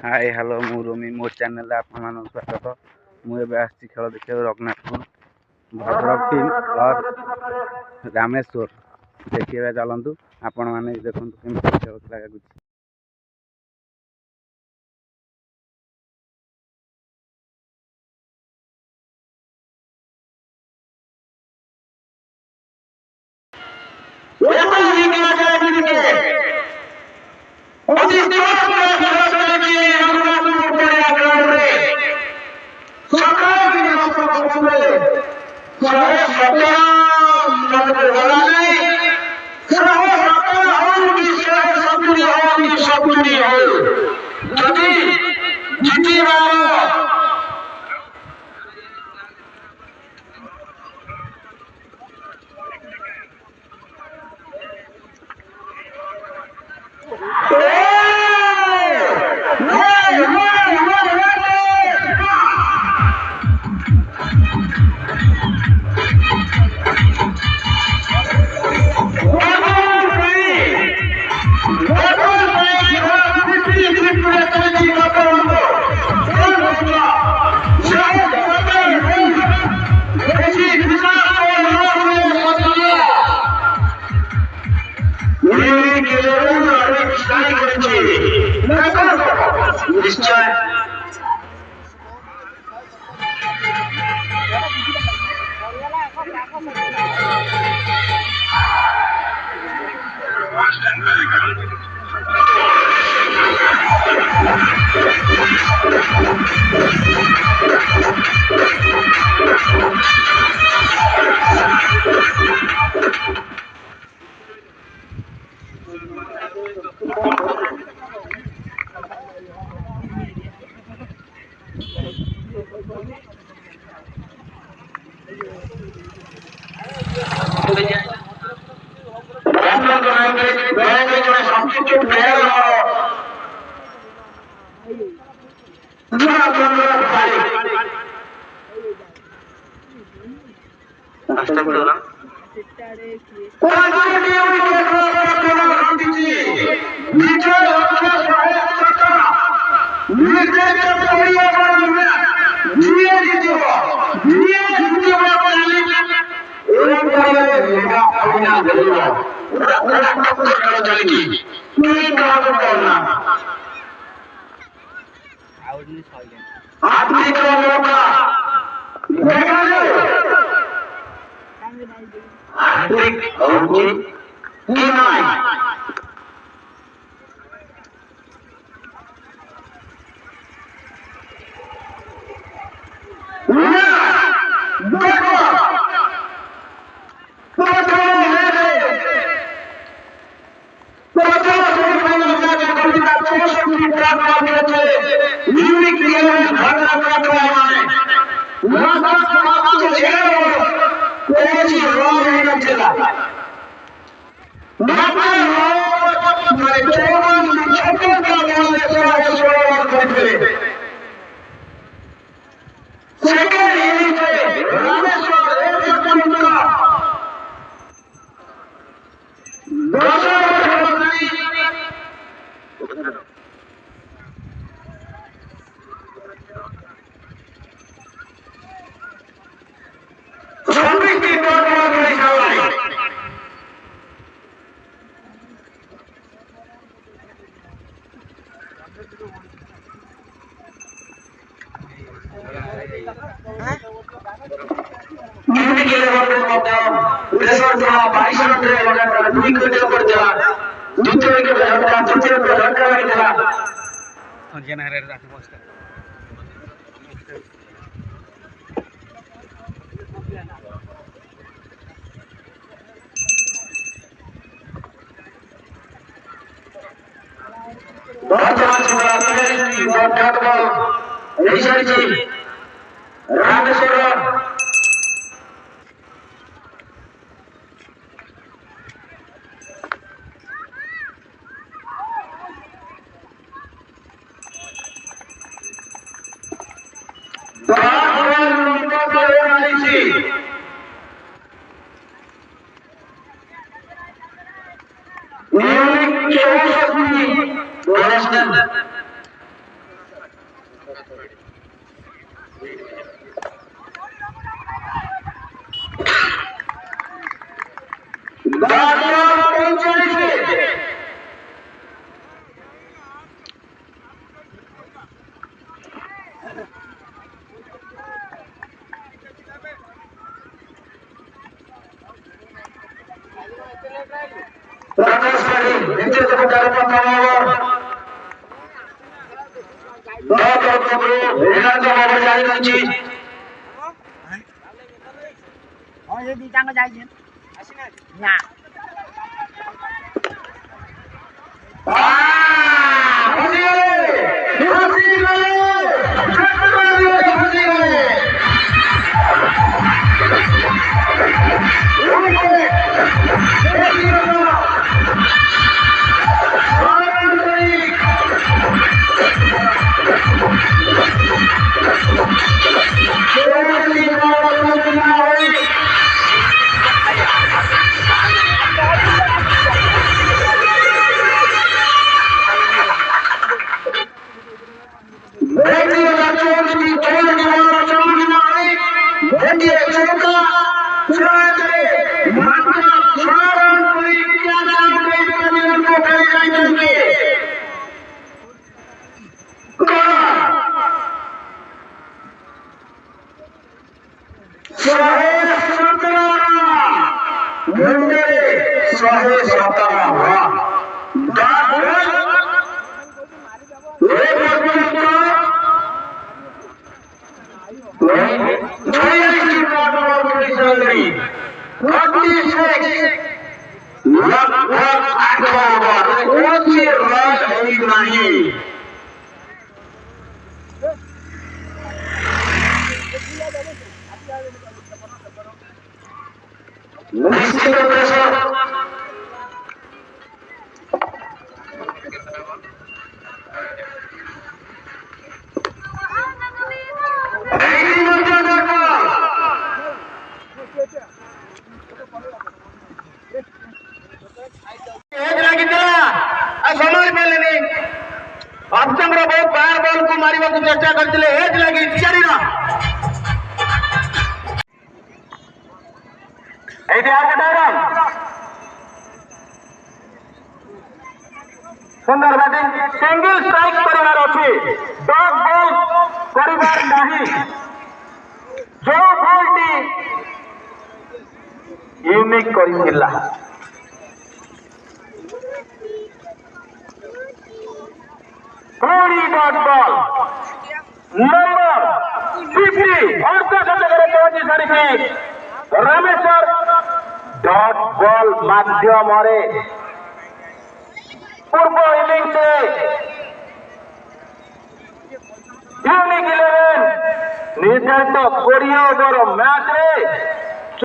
Hi hello मु रोमी मो channel आपन स्वागत। मुझे आसी खेल देखिए रघुनाथपुर भद्रक टीम और रामेश्वर देखिए चलतु आपण मैंने देखु केमी खेल लगे। द्वितीय सेमिटार प्रथम ओवर जारी रही ये दीटांग जाइए ना लगभग 8 ओवर कोई रन नहीं निश्चित प्रेशर अब्दुल्ला बहुत बार बॉल को मारिबा को चेष्टा करथिले एज लागि चारिना एठी आउट सुंदर बैटिंग सिंगल स्ट्राइक परिवार अछि डॉट बॉल परिवार नाही जो बॉलटी यूनिक करिथिला थोड़ी डॉट बॉल नंबर 50 और 10 जगह पहुंची सारी रामेश्वर डॉट बॉल माध्यम पूर्व इनिंग से यूनिक 11 निर्धारित 20 ओवर मैच रे